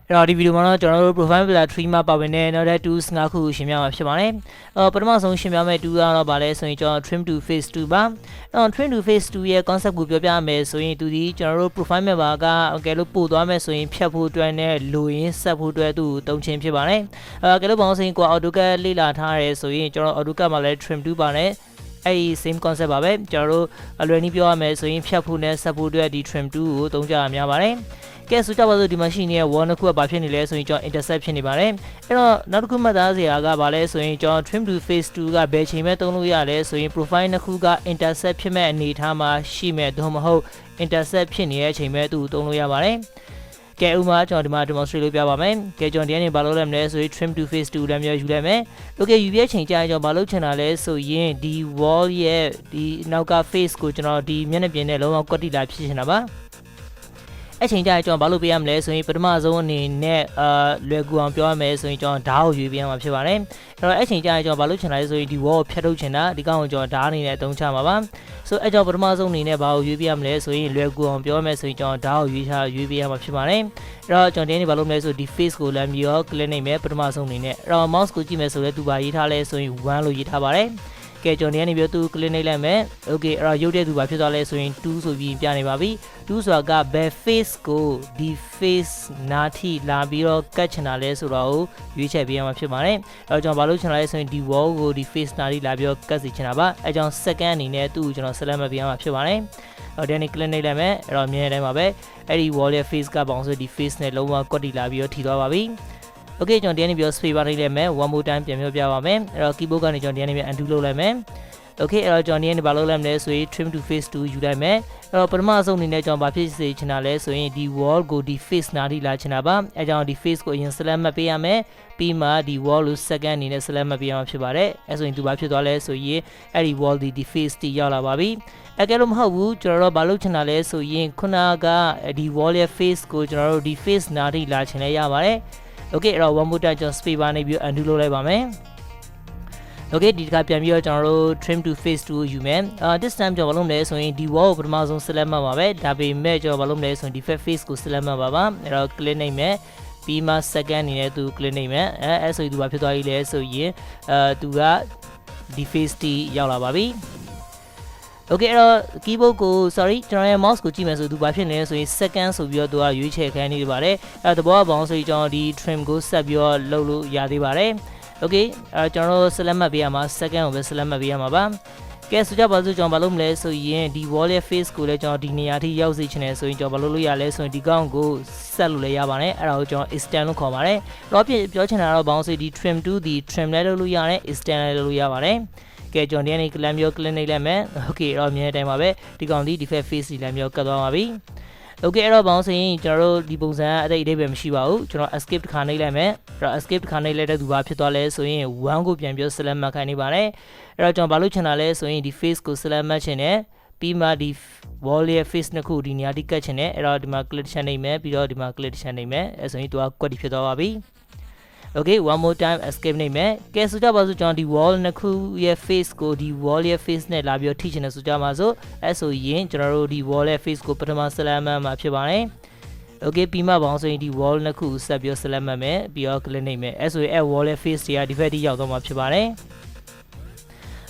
ဒီဗီဒီယိုမှာတော့ကျွန်တော်တို့ profile builder 3မှာပါဝင်တဲ့နောက်ထပ် tools 5ခုကိုရှင်းပြမှာဖြစ်ပါတယ်ပထမဆုံးရှင်းပြမယ့် tool ကတော့ဗာလဲဆိုရင်ကျွန်တော် trim to face 2ပါtrim to face 2ရဲ့ concept ကိုပြောပြမယ်ဆိုရင်သူဒီကျွန်တော်တို့ profile member ကကဲလို့ပို့သွားမယ်ဆိုရင်ဖြတ်ဖို့အတွက်နဲ့လိုရင်းဆက်ဖို့အတွက်သူ့တုံးချင်းဖြစ်ပါတယ်ကဲလို့ဘောင်းစင်ကို AutoCAD လေ့လာထားရဲဆိုရင်ကျွန်တော် AutoCAD မှာလည်း trim 2ပါတယ်အဲ့ဒီ same concept ပါပဲကျွန်တော်တို့အလွယ်နည်းပြောရမယ်ဆိုရင်ဖြတ်ဖို့နဲ့ဆက်ဖို့အတွက်ဒီ trim 2ကိုသုံးကြရများပါတယ်ကဲဆိုကြပါစို့ဒီမှာရှိနေတဲ့ wall နှစ်ခုကဘာဖြစ်နေလဲဆိုရင်ကျွန်တော် intercept ဖြစ်နေပါတယ်အဲ့တော့နောက်တစ်ခုမှတ်သားစရာကဘာလဲဆိုရင်ကျွန်တော် trim to face 2ကဘယ်ချိန်မဲ့သုံးလို့ရလဲဆိုရင် profile နှစ်ခုက intercept ဖြစ်မဲ့အနေထားမှာရှိမဲ့သို့မဟုတ် intercept ဖြစ်နေတဲ့အချိန်မဲ့သူ့သုံးလို့ရပါတယ်ကဲဥမာကျွန်တော်ဒီမှာ demonstrate လုပ်ပြပါမယ်ကဲကျွန်တော်ဒီနေ့ဘာလုပ်ရမလဲဆိုရင် trim to face 2လည်းမျိုးယူလိုက်မယ် okay ယူပြချိန်ကြာရင်ကျွန်တော်ဘာလုပ်ချင်တာလဲဆိုရင်ဒီ wall ရဲ့ဒီနောက်က face ကိုကျွန်တော်ဒီမျက်နှာပြင်နဲ့လုံးဝကွက်တိလာဖြစ်ချင်တာပါအချိန်ကြာကျွန်တော်ဘာလို့ပေးရမလဲဆိုရင်ပထမဆုံးအနေနဲ့လွယ်ကူအောင်ပြောရမယ်ဆိုရင်ကျွန်တော်ဓာတ်ကိုရွေးပေးရမှာဖြစ်ပါတယ်အဲ့တော့အချိန်ကြာကျွန်တော်ဘာလို့ချင်တာလဲဆိုရင်ဒီ wall ကိုဖြတ်ထုတ်ချင်တာဒီကောင်ကိုကျွန်တော်ဓာတ်အနေနဲ့အသုံးချမှာပါဆိုအဲ့ကြောင့်ပထမဆုံးအနေနဲ့ဘာကိုရွေးပေးရမလဲဆိုရင်လွယ်ကူအောင်ပြောရမယ်ဆိုရင်ကျွန်တော်ဓာတ်ကိုရွေးပေးရမှာဖြစ်ပါတယ်အဲ့တော့ကျွန်တော်ဒီနေ့ဘာလုပ်မလဲဆိုဒီ face ကိုလမ်းပြီးတော့ click နိုင်မယ်ပထမဆုံးအနေနဲ့အဲ့တော့ mouse ကိုကြည့်မယ်ဆိုလဲသူဘာရေးထားလဲဆိုရင်1လို့ရေးထားပါတယ်ကဲကျွန်တော်ဒီနေ့ပြောသူ click နှိပ်လိုက်မယ် okay အဲ့တော့ရုပ်တဲ့သူဘာဖြစ်သွားလဲဆိုရင်2ဆိုပြီးပြနေပါပြီ2ဆိုတာကဘယ် face ကိုဒီ face နားထိလာပြီးတော့ကတ်ချင်တာလဲဆိုတော့ရွေးချယ်ပေးရမှာဖြစ်ပါတယ်အဲ့တော့ကျွန်တော်ဘာလို့ချင်တာလဲဆိုရင်ဒီ wall ကိုဒီ face နားထိလာပြီးတော့ကတ်စီချင်တာပါအဲ့ကြောင့် second အနေနဲ့သူ့ကိုကျွန်တော် select ပေးရမှာဖြစ်ပါတယ်အဲ့တော့ဒီနေ့ click နှိပ်လိုက်မယ်အဲ့တော့မြင်တဲ့အတိုင်းပါပဲအဲ့ဒီ wall ရဲ့ face ကပေါင်းဆိုဒီ face နဲ့လုံးဝကွက်တီလာပြီးတော့ထိသွားပါပြီOkay ကျွန်တော်ဒီနေ့ပြော space bar နှိပ်လိုက်မယ် one more time ပြန်ပြောပြပါမယ်အဲ့တော့ keyboard ကနေကျွန်တော်ဒီနေ့ undo လုပ်လိုက်မယ် Okay အဲ့တော့ကျွန်တော်ဒီနေ့ဘာလုပ်လိုက်မလဲဆိုရင် trim to face 2ယူလိုက်မယ်အဲ့တော့ပထမဆုံးအနေနဲ့ကျွန်တော်ဘာဖြစ်စေချင်တာလဲဆိုရင်ဒီ wall ကိုဒီ face နားထိလာချင်တာပါအဲ့ကြောင့်ဒီ face ကိုအရင် select မှတ်ပေးရမယ်ပြီးမှဒီ wall ကို second အနေနဲ့ select မှတ်ပေးရမှာဖြစ်ပါတယ်အဲ့ဆိုရင်သူဘာဖြစ်သွားလဲဆိုရင်အဲ့ဒီ wall ဒီ face တီရောက်လာပါပြီအဲ့ကဲလို့မဟုတ်ဘူးကျွန်တော်တို့ဘာလုပ်ချင်တာလဲဆိုရင်ခုနကဒီ wall ရဲ့ face ကိုကျွန်တော်တို့ဒီ face နားထိလာချင်လဲရပါတယ်Okay အဲ့တော့ one more time ကျွန်တော် space bar နေပြီး undo လုပ်လိုက်ပါမယ် Okay ဒီတစ်ခါပြန်ပြီးတော့ကျွန်တော်တို့ trim to face 2ယူမယ်this time ကျွန်တော်ဘာလုပ်မလဲဆိုရင်ဒီ wall ကိုပထမဆုံး select မှတ်ပါပဲဒါပေမဲ့ကျွန်တော်ဘာလုပ်မလဲဆိုရင်ဒီ face ကို select မှတ်ပါအဲ့တော့ click နှိပ်မယ်ပြီးမှ second အနေနဲ့သူ click နှိပ်မယ်အဲ့ဆိုရင်သူဘာဖြစ်သွားပြီလဲဆိုရင်သူကဒီ face တီရောက်လာပါပြီOkay အဲ့တော့ keyboard ကို sorry ကျွန်တော်ရဲ့ mouse ကိုကြည့်မယ်ဆိုသူဘာဖြစ်နေလဲဆိုရင် second ဆိုပြီးတော့သူကရွေးချယ်ခိုင်းနေပါတယ်အဲ့တော့သဘောပေါင်းဆိုရင်ကျွန်တော်ဒီ trim ကိုဆက်ပြီးတော့လုပ်လို့ရသေးပါတယ် Okay အဲ့ကျွန်တော်တို့ select မှတ်ပေးရမှာ second ကိုပဲ select မှတ်ပေးရမှာပါကဲဆိုကြပါစို့ကျွန်တော်ဘာလုပ်မလဲဆိုရင်ဒီ wall ရဲ့ face ကိုလည်းကျွန်တော်ဒီနေရာထိရောက်စေချင်တယ်ဆိုရင်ကျွန်တော်ဘာလုပ်လို့ရလဲဆိုရင်ဒီကောင်ကိုဆက်လို့လည်းရပါတယ်အဲ့ဒါကိုကျွန်တော် extend လို့ခေါ်ပါတယ်တော့ပြောချင်တာတော့ဘောင်းဆိုဒီ trim to ဒီ trim လည်းလုပ်လို့ရတယ် extend လည်းလုပ်လို့ရပါတယ်ကဲကျွန်တော်ဒီနေ့ click မျိုး click နှိပ်လိုက်မယ် okay အဲ့တော့မြင်တဲ့အတိုင်းပါပဲဒီကောင်ဒီ default face ဒီလည်းမျိုးကတ်သွားပါပြီ okay အဲ့တော့ဘောင်းဆိုရင်ကျွန်တော်တို့ဒီပုံစံအတိတ်ပဲမရှိပါဘူးကျွန်တော် escape တစ်ခါနှိပ်လိုက်မယ်အဲ့တော့ escape တစ်ခါနှိပ်လိုက်တဲ့သူဘာဖြစ်သွားလဲဆိုရင်1ကိုပြန်ပြော select မှတ်ခိုင်းနေပါတယ်အဲ့တော့ကျွန်တော်ဘာလုပ်ချင်တာလဲဆိုရင်ဒီ face ကို select မှတ်ချင်တယ်ပြီးမှဒီ wall ရဲ့ face နှစ်ခုဒီနေရာထိကတ်ချင်တယ်အဲ့တော့ဒီမှာ click ချန်နှိပ်မယ်ပြီးတော့ဒီမှာ click ချန်နှိပ်မယ်အဲ့ဆိုရင်သူကကွက်တီဖြစ်သွားပါပြီOkay one more time escape နှိပ်မယ်ကဲဆိုကြပါစို့ကျွန်တော်ဒီ wall နှစ်ခုရဲ့ face ကိုဒီ wall ရဲ့ face နဲ့လာပြီးထိချင်တယ်ဆိုကြပါစို့အဲ့ဆိုရင်ကျွန်တော်တို့ဒီ wall ရဲ့ face ကိုပထမ select မှတ်မှာဖြစ်ပါတယ် Okay ပြီးမှပေါင်းဆိုရင်ဒီ wall နှစ်ခုဆက်ပြီး select မှတ်မယ်ပြီးတော့ click နှိပ်မယ်အဲ့ဆိုရင်အဲ့ wall ရဲ့ face တွေကဒီဘက်ထိရောက်သွားမှာဖြစ်ပါတယ်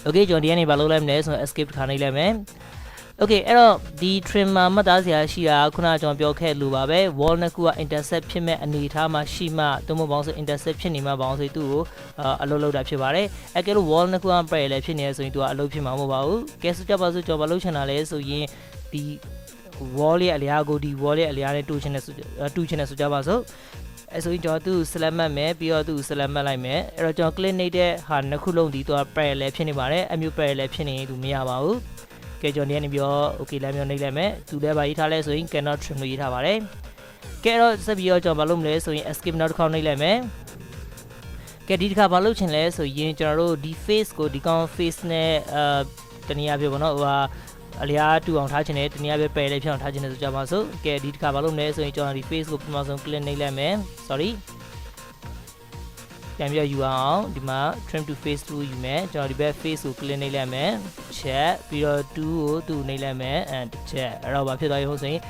Okay ကျွန်တော်ဒီကနေဘာလုပ်လိုက်မလဲဆိုတော့ escape တစ်ခါနှိပ်လိုက်မယ်Okay အဲ့တော့ဒီ trim မှာမှတ်သားစရာရှိတာခုနကကျွန်တော်ပြောခဲ့လို့ပါပဲ wall နှစ်ခုက intercept ဖြစ်မဲ့အနေထားမှာရှိမှသို့မဟုတ်ပေါင်းဆို intercept ဖြစ်နေမှပေါင်းဆိုသူ့ကိုအလုပ်လုပ်တာဖြစ်ပါတယ်အဲ့ကဲလို့ wall နှစ်ခုက parallel ဖြစ်နေရဆိုရင်သူကအလုပ်ဖြစ်မှာမဟုတ်ပါဘူးကဲဆိုကြပါစို့ကျွန်တော်မလုပ်ချင်တာလဲဆိုရင်ဒီ wall ရဲ့အလျားကိုဒီ wall ရဲ့အလျားနဲ့တူချင်တယ်ဆိုကြပါစို့အဲ့ဆိုရင်ကျွန်တော်သူ့ select မှတ်မယ်ပြီးတော့သူ့ select မှတ်လိုက်မယ်အဲ့တော့ကျွန်တော် click နှိပ်တဲ့ဟာနှစ်ခုလုံးဒီသူက parallel ဖြစ်နေပါတယ်အမျိုး parallel ဖြစ်နေရင်သူမရပါဘူးကဲကျွန်တော်ဒီနေ့ပြော okay လည်းမျိုးနှိပ်လိုက်မယ်သူလည်းဗာရေးထားလဲဆိုရင် cannot trim လို့ရေးထားပါတယ်ကဲတော့ဆက်ပြီးတော့ကျွန်တော်ဘာလုပ်မလဲဆိုရင် escape နောက်တစ်ခေါက်နှိပ်လိုက်မယ်ကဲဒီတစ်ခါဘာလုပ်ချင်လဲဆိုရင်ကျွန်တော်တို့ဒီ face ကိုဒီကောင် face နဲ့တနည်းအားဖြင့်ပေါ့နော်ဟိုဟာအလျားတူအောင်ထားချင်တယ်တနည်းအားဖြင့်ပယ်လေးဖြစ်အောင်ထားချင်တယ်ဆိုကြပါစို့ကဲဒီတစ်ခါဘာလုပ်မလဲဆိုရင်ကျွန်တော်ဒီ face ကိုပထမဆုံး click နှိပ်လိုက်မယ် sorry ပြန်ပြီးယူအောင်ဒီမှာ trim to face 2ယူမယ်ကျွန်တော်ဒီဘက် face ကို click နှိပ်လိုက်မယ်ချက်ပြီးတော့2ကိုသူ့နှိပ်လိုက်မယ်and ချက်အဲ့တော့ဘာဖြစ်သွားပြီဟုတ်ဆိုရင်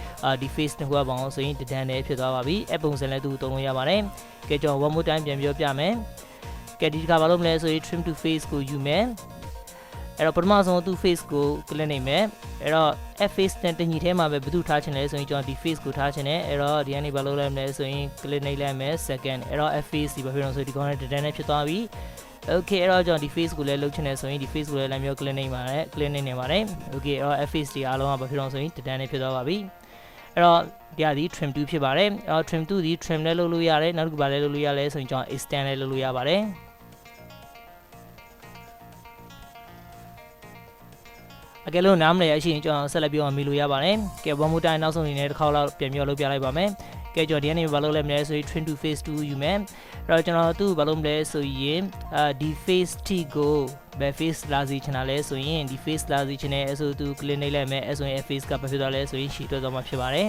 ဒီ face တစ်ခုပေါင်းဆိုရင်တဒန်းနဲ့ဖြစ်သွားပါပြီအပုံစံလည်းသူ့သုံးလို့ရပါတယ်ကဲကျွန်တော် one more time ပြန်ပြောပြမယ်ကဲဒီတစ်ခါဘာလုပ်မလဲဆိုရင် trim to face ကိုယူမယ်အဲ့တော့ပထမဆုံးသူ့ face ကို click နှိပ်မယ်အဲ့တော့ F face နဲ့တညီထဲမှာပဲဘယ်သူထားချင်လဲဆိုရင်ကျွန်တော်ဒီ face ကိုထားချင်တယ်အဲ့တော့ဒီကနေဘာလုပ်လိုက်မလဲဆိုရင် click နှိပ်လိုက်မယ် second အဲ့တော့ F face ဒီဘာဖြစ်လို့ဆိုဒီကောင်နဲ့တဒန်းနဲ့ဖြစ်သွားပြီ okay အဲ့တော့ကျွန်တော်ဒီ face ကိုလည်းလုပ်ချင်တယ်ဆိုရင်ဒီ face ကိုလည်းမျိုး click နှိပ်ပါတယ် click နှိပ်နေပါတယ် okay အဲ့တော့ F face ဒီအားလုံးကဘာဖြစ်လို့ဆိုရင်တဒန်းနဲ့ဖြစ်သွားပါပြီအဲ့တော့ဒီ trim 2ဖြစ်ပါတယ်အဲ့တော့ trim 2ဒီ trim လည်းလုပ်လို့ရတယ်နောက်တစ်ခုဘာလဲလုပ်လို့ရလဲဆိုရင်ကျွန်တော် extend လည်းလုပ်လို့ရပါတယ်အကယ်လို့နားမလည်ရရှိရင်ကျွန်တော်ဆက်လက်ပြောအောင်မေးလို့ရပါတယ်ကဲ one more time နောက်ဆုံးအနေနဲ့တစ်ခေါက်လောက်ပြန်ပြောလုပ်ပြလိုက်ပါမယ်ကဲကျွန်တော်ဒီကနေဘာလုပ်လဲမလဲဆိုရင် trim to face 2ယူမယ်အဲ့တော့ကျွန်တော်သူ့ဘာလုပ်မလဲဆိုရင်ဒီ face t ကိုဘယ် face လာစီချင်တာလဲဆိုရင်ဒီ face လာစီချင်တယ်ဆိုသူ click နှိပ်လိုက်မယ်အဲ့ဆိုရင် face ကဘာဖြစ်သွားလဲဆိုရင်ရှီတွက်သွားမှာဖြစ်ပါတယ်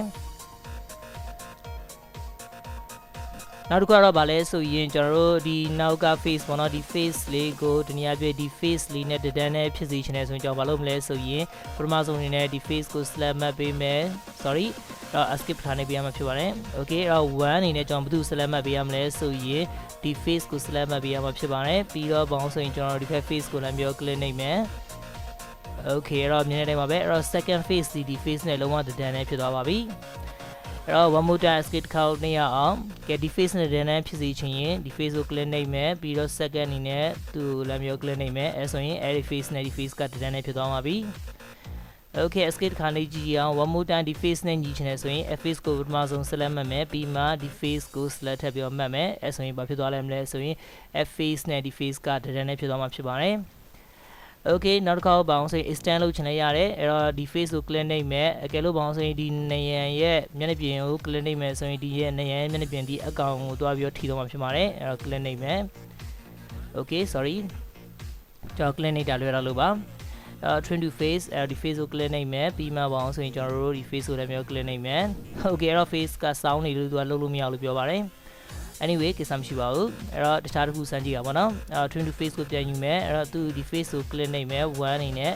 နောက်တစ်ခုကတော့ဗာလဲဆိုရင်ကျွန်တော်တို့ဒီနောက်က face ပေါ့နော်ဒီ face လေးကိုတနည်းအားဖြင့်ဒီ face လေးနဲ့တဒန်းနဲ့ဖြစ်စီချင်တယ်ဆိုရင်ကျွန်တော်ဘာလုပ်မလဲဆိုရင်ပထမဆုံးအနေနဲ့ဒီ face ကို select မှတ်ပေးမယ် sorry တော့ escape ထားနေပေးရမှာဖြစ်ပါတယ် okay အဲ့တော့1အနေနဲ့ကျွန်တော်ဘယ်သူ select မှတ်ပေးရမလဲဆိုရင်ဒီ face ကို select မှတ်ပေးရမှာဖြစ်ပါတယ်ပြီးတော့ဘောင်းဆိုရင်ကျွန်တော်ဒီဘက် face ကိုလည်းမျိုး click နှိပ်မယ် okay အဲ့တော့မြင်နေတယ်ပါပဲအဲ့တော့ second face ဒီ face နဲ့လုံးဝတဒန်းနဲ့ဖြစ်သွားပါပြီအဲ့တော့ one more time skate count နေရအောင်ကဲဒီ face နဲ့တန်းတန်းဖြစ်စီချင်ရင်ဒီ face ကို click နှိပ်မယ်ပြီးတော့ second အနေနဲ့သူ့လည်းမျိုး click နှိပ်မယ်အဲဆိုရင်အဲ့ဒီ face နဲ့ဒီ face ကတန်းတန်းနဲ့ဖြစ်သွားမှာပြီ okay skate ခါနေကြည့်အောင် one more time ဒီ face နဲ့ညီချင်တယ်ဆိုရင် face ကိုပထမဆုံး select မှတ်မယ်ပြီးမှဒီ face ကို select ထပ်ပြီးတော့မှတ်မယ်အဲဆိုရင်ဘာဖြစ်သွားလဲမလဲဆိုရင် face နဲ့ဒီ face ကတန်းတန်းနဲ့ဖြစ်သွားမှာဖြစ်ပါတယ်okay နောက်တစ်ခါဘောင်းဆိုရင် extend လုပ်ချင်လဲရတယ်အဲ့တော့ဒီ face ကို click နှိပ်မယ်အကယ်လို့ဘောင်းဆိုရင်ဒီနေရန်ရဲ့မျက်နှာပြင်ကို click နှိပ်မယ်ဆိုရင်ဒီရဲ့နေရန်မျက်နှာပြင်ဒီအကောင်ကိုတွားပြီးတော့ထီတော့မှာဖြစ်ပါတယ်အဲ့တော့ click နှိပ်မယ် okay sorry ကျွန်တော် click နှိပ်တာလွယ်တော့လို့ပါtrim to face အဲ့ဒီ face ကို click နှိပ်မယ်ပြီးမှဘောင်းဆိုရင်ကျွန်တော်တို့ဒီ face ကိုလည်းမျိုး click နှိပ်မယ် okay အဲ့တော့ face က sound နေလို့သူကလုပ်လို့မရလို့ပြောပါတယ်anyway ကိစ္စမရှိပါဘူးအဲ့တော့တခြားတစ်ခုစမ်းကြည့်ရပါတော့trim to face ကိုပြန်ယူမယ်အဲ့တော့သူဒီ face ကို click နှိပ်မယ်1အနေနဲ့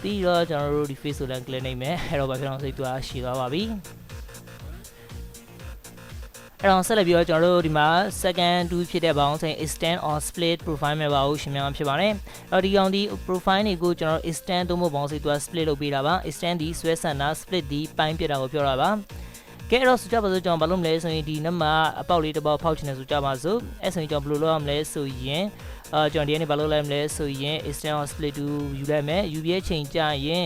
ပြီးတော့ကျွန်တော်တို့ဒီ face ကိုလည်း click နှိပ်မယ်အဲ့တော့ဘာဖြစ်အောင်ဆိုသူကရှည်သွားပါပြီအဲ့တော့ဆက်လက်ပြီးတော့ကျွန်တော်တို့ဒီမှာ second 2ဖြစ်တဲ့ဘောင်းဆိုရင် extend or split profile မှာပါလို့ရှင်းပြမှာဖြစ်ပါတယ်အဲ့တော့ဒီကောင်ဒီ profile တွေကိုကျွန်တော်တို့ extend သုံးဖို့ဘောင်းဆိုသူက split လုပ်ပေးတာပါ extend ဒီဆွဲဆန်တာ split ဒီပိုင်းပြတာကိုပြောတာပါကဲအဲ့တော့ဆိုကြပါစို့ကျွန်တော်ဘာလုပ်မလဲဆိုရင်ဒီနံပါတ်အပေါက်လေးတစ်ပေါက်ဖောက်ချင်တယ်ဆိုကြပါစို့အဲ့ဆိုရင်ကျွန်တော်ဘယ်လိုလုပ်ရမလဲဆိုရင်ကျွန်တော်ဒီနေ့ဘာလုပ်လိုက်မလဲဆိုရင် extend or split 2ယူလိုက်မယ်ယူပြီးချိန်ကြာရင်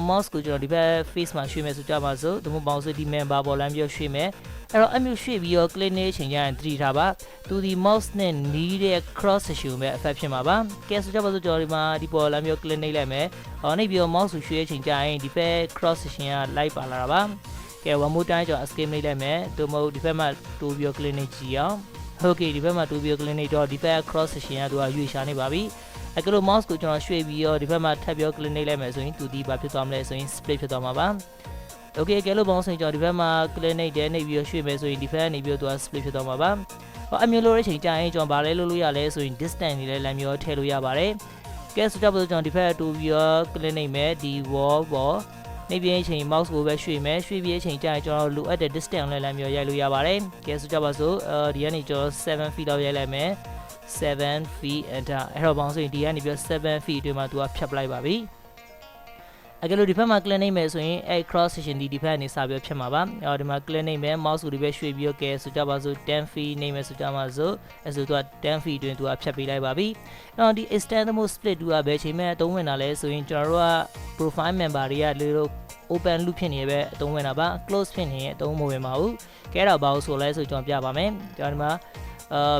mouse ကိုကျွန်တော်ဒီဘက် face မှာရွှေ့မယ်ဆိုကြပါစို့ဒီမို့ပေါင်းဆိုဒီ member ပေါ်လမ်းပြီးရွှေ့မယ်အဲ့တော့အမျိုးရွှေ့ပြီးတော့ click နေချိန်ကြာရင်တတိထားပါသူဒီ mouse နဲ့နီးတဲ့ cross section ပဲ effect ဖြစ်မှာပါကဲဆိုကြပါစို့ကျွန်တော်ဒီမှာဒီပေါ်လမ်းပြီး click နေလိုက်မယ်နှိပ်ပြီးတော့ mouse ကိုရွှေ့ချိန်ကြာရင်ဒီဘက် cross section က live ပါလာတာပါကဲ one more time ကျွန်တော် escape နှိပ်လိုက်မယ်တို့မဟုတ်ဒီဘက်မှာတိုးပြီး click နေကြည့်အောင် okay ဒီဘက်မှာတိုးပြီး click နေတော့ဒီဘက် cross section ကသူကရွေ့ရှာနေပါပြီအကလို့ mouse ကိုကျွန်တော်ရွှေ့ပြီးတော့ဒီဘက်မှာထပ်ပြီး click နှိပ်လိုက်မယ်ဆိုရင်သူဒီဘာဖြစ်သွားမလဲဆိုရင် split ဖြစ်သွားမှာပါ okay ကဲလို့ဘောင်းဆိုရင်ကျွန်တော်ဒီဘက်မှာ click နှိပ်တယ်နှိပ်ပြီးရွှေ့မယ်ဆိုရင်ဒီဘက်ကနေပြီးတော့သူက split ဖြစ်သွားမှာပါအမျိုးလိုတဲ့ချိန်ကြာရင်ကျွန်တော်ဗာလဲလုပ်လို့ရလဲဆိုရင် distance နေလဲလမ်းမျိုးထည့်လို့ရပါတယ်ကဲဆိုကြပါစို့ကျွန်တော်ဒီဘက်တိုးပြီးတော့ click နှိပ်မယ်ဒီ wall ပေါ်နေပြင်းအချိန် mouse ကိုပဲရွှေ့မယ်ရွှေ့ပြီးအချိန်ကြာရင်ကျွန်တော်လိုအပ်တဲ့ distance နဲ့လမ်းမျိုးရိုက်လို့ရပါတယ်ကဲဆိုကြပါစို့ဒီကနေကျွန်တော်7 feet လောက်ရိုက်လိုက်မယ်7 feet enter အဲ့တော့ဘောင်းဆိုရင်ဒီကနေပြီး7 feet အတွင်းမှာသူကဖြတ်ပလိုက်ပါပြီအကယ်လို့ဒီဘက်မှာ click နှိပ်မယ်ဆိုရင်အဲ့ cross section ဒီဘက်ကနေစပြီးဖြတ်မှာပါအဲ့တော့ဒီမှာ click နှိပ်မယ် mouse ကိုဒီဘက်ရွှေ့ပြီးတော့ကဲဆိုကြပါစို့10 feet နှိပ်မယ်ဆိုကြပါစို့အဲ့ဆိုသူက10 feet အတွင်းသူကဖြတ်ပေးလိုက်ပါပြီအဲ့တော့ဒီ extendable split 2ကဘယ်ချိန်မှအသုံးဝင်တာလဲဆိုရင်ကျွန်တော်တို့က profile member တွေကလေလို့ open loop ဖြစ်နေပဲအသုံးဝင်တာပါ close ဖြစ်နေရင်အသုံးမဝင်ပါဘူးကဲတော့ဘာလို့ဆိုလဲဆိုကျွန်တော်ပြပါမယ်ကျွန်တော်ဒီမှာ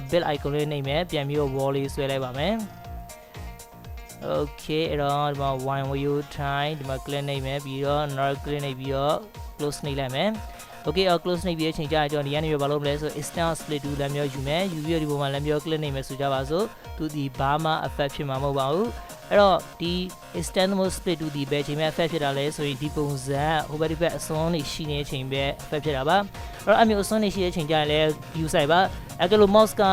build icon လေးနှိပ်မယ်ပြန်ပြီးတော့ wall လေးဆွဲလိုက်ပါမယ် okay အဲ့တော့ဒီမှာ one view time ဒီမှာ click နှိပ်မယ်ပြီးတော့ another click နှိပ်ပြီးတော့ close နှိပ်လိုက်မယ် okay close နှိပ်ပြီးအချိန်ကြာကျွန်တော်ဒီကနေပြီးဘာလုပ်မလဲဆို extend split 2လမ်းမျိုးယူမယ်ယူပြီးတော့ဒီပုံမှာလမ်းမျိုး click နှိပ်မယ်ဆိုကြပါစို့သူဒီဘာမှ effect ဖြစ်မှာမဟုတ်ပါဘူးအဲ့တော့ဒီ extendable split 2ဒီဘယ်ချိန်မှ effect ဖြစ်တာလဲဆိုရင်ဒီပုံစံဟိုဘက်ဒီဘက်အစွန်းနေရှိနေတဲ့အချိန်ပဲ effect ဖြစ်တာပါ အဲ့အမျိုးအစွန်းနေရှိတဲ့အချိန်ကျရင်လည်း view site ပါအဲ့ကလို့ mouse က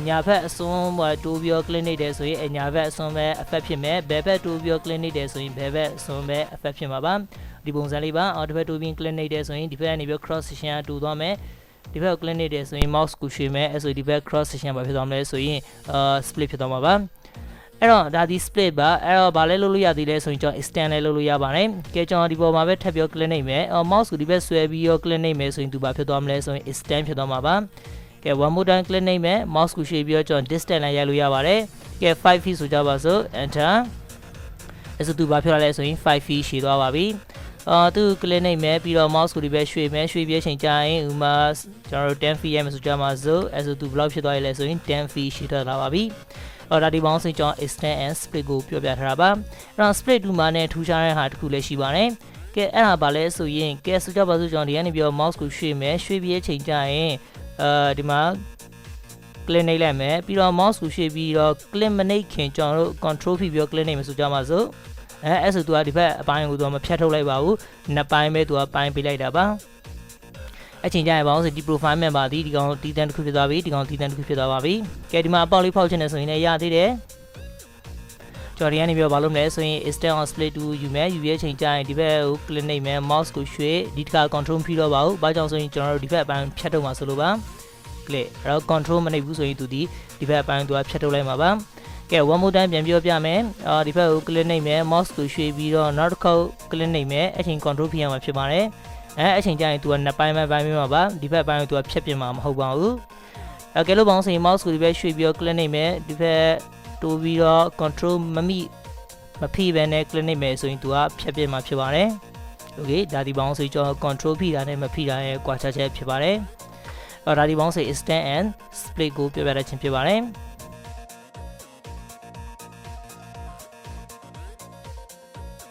ညာဘက်အစွန်းတိုးပြီး click နေတယ်ဆိုရင်ညာဘက်အစွန်းပဲ effect ဖြစ်မယ်ဘယ်ဘက်တိုးပြီး click နေတယ်ဆိုရင်ဘယ်ဘက်အစွန်းပဲ effect ဖြစ်မှာပါဒီပုံစံလေးပါဒီဘက်တိုးပြီး click နေတယ်ဆိုရင်ဒီဘက်ကနေပြီး cross section ကတိုးသွားမယ်ဒီဘက်ကို click နေတယ်ဆိုရင် mouse ကိုရွှေ့မယ်အဲ့ဆိုဒီဘက် cross section ပါဖြစ်သွားမယ်ဆိုရင် split ဖြစ်သွားမှာပါအဲ့တော့ဒါဒီ split ပါအဲ့တော့ဗာလဲလုပ်လို့ရသေးလဲဆိုရင်ကျွန်တော် extend လဲလုပ်လို့ရပါတယ်ကဲကျွန်တော်ဒီပေါ်မှာပဲထပ်ပြီး click နေမယ်mouse ကိုဒီဘက်ဆွဲပြီး click နေမယ်ဆိုရင်သူဘာဖြစ်သွားမလဲဆိုရင် extend ဖြစ်သွားမှာပါကဲ one more time click နေမယ် mouse ကိုရွှေ့ပြီးကျွန်တော် distance လိုက်ရိုက်လို့ရပါတယ်ကဲ5 feet ဆိုကြပါစို့ enter အဲ့ဆိုသူဘာဖြစ်လာလဲဆိုရင်5 feet ရှည်သွားပါပြီသူ click နေမယ်ပြီးတော့ mouse ကိုဒီဘက်ရွှေ့မယ်ရွှေ့ပြီးချိန်ကြာရင်ဥမာကျွန်တော်တို့10 feet ရမယ်ဆိုကြမှာစို့အဲ့ဆိုသူဘယ်လောက်ဖြစ်သွားရလဲဆိုရင်10 feet ရှည်ထွက်လာပါပြီဒါဒီပေါင်းစကျွန်တော် extend and split ကိုပြောပြထားတာပါအဲ့တော့ split 2မှာနဲ့ထူးခြားတဲ့ဟာတစ်ခုလည်းရှိပါတယ်ကဲအဲ့ဒါဘာလဲဆိုရင်ကဲဆိုကြပါစို့ကျွန်တော်ဒီကနေပြီးတော့ mouse ကိုရွှေ့မယ်ရွှေ့ပြီးချိန်ကြာရင်ဒီမှာ click နှိပ်လိုက်မယ်ပြီးတော့ mouse ကိုရွှေ့ပြီးတော့ click မနှိပ်ခင်ကျွန်တော်တို့ control ဖိပြီး click နှိပ်မယ်ဆိုကြပါစို့အဲ့ဆိုသူကဒီဘက်အပိုင်းကိုသူကမဖြတ်ထုတ်လိုက်ပါဘူးနှစ်ပိုင်းပဲသူကပိုင်းပေးလိုက်တာပါအချိန်ကြရပါအောင်ဆိုဒီ profile member ဒီကောင်တီးတန်းတစ်ခုဖြစ်သွားပြီဒီကောင်တီးတန်းတစ်ခုဖြစ်သွားပါပြီကဲဒီမှာအပေါက်လေးဖောက်ချင်တယ်ဆိုရင်လည်းရသေးတယ်ကျွန်တော်ဒီကနေပြောဘာလို့မလဲဆိုရင် extend on split 2ယူမယ်ယူရဲ့အချိန်ကြရင်ဒီဘက်ကို click နှိပ်မယ် mouse ကိုရွှေ့ဒီတစ်ခါ control ဖိတော့ပါဘူးဘာကြောင့်ဆိုရင်ကျွန်တော်တို့ဒီဘက်အပိုင်းဖြတ်ထုတ်မှာဆိုလို့ပါ click အဲ့တော့ control မနှိပ်ဘူးဆိုရင်သူဒီဘက်အပိုင်းသူကဖြတ်ထုတ်လိုက်မှာပါကဲ one more time ပြန်ပြောပြမယ်ဒီဘက်ကို click နှိပ်မယ် mouse ကိုရွှေ့ပြီးတော့နောက်တစ်ခေါက် click နှိပ်မယ်အချိန် control ဖိရမှာဖြစ်ပါတယ်အချိန်ကျရင် तू ကနှစ်ပိုင်းပိုင်းပေးမှာပါဒီဘက်ပိုင်းကို तू ကဖြတ်ပြင်မှာမဟုတ်ပါဘူးကဲလို့ပေါင်းဆိုရင် mouse ကိုဒီဘက်ရွှေ့ပြီးတော့ click နှိပ်မယ်ဒီဘက်တိုးပြီးတော့ control မဖိဘဲနဲ့ click နှိပ်မယ်ဆိုရင် तू ကဖြတ်ပြင်မှာဖြစ်ပါတယ် okay ဒါဒီပေါင်းဆိုကျွန်တော် control ဖိတာနဲ့မဖိတာရဲ့ကွာခြားချက်ဖြစ်ပါတယ်ဒါဒီပေါင်းဆို extend and split ကိုပြောပြရခြင်းဖြစ်ပါတယ်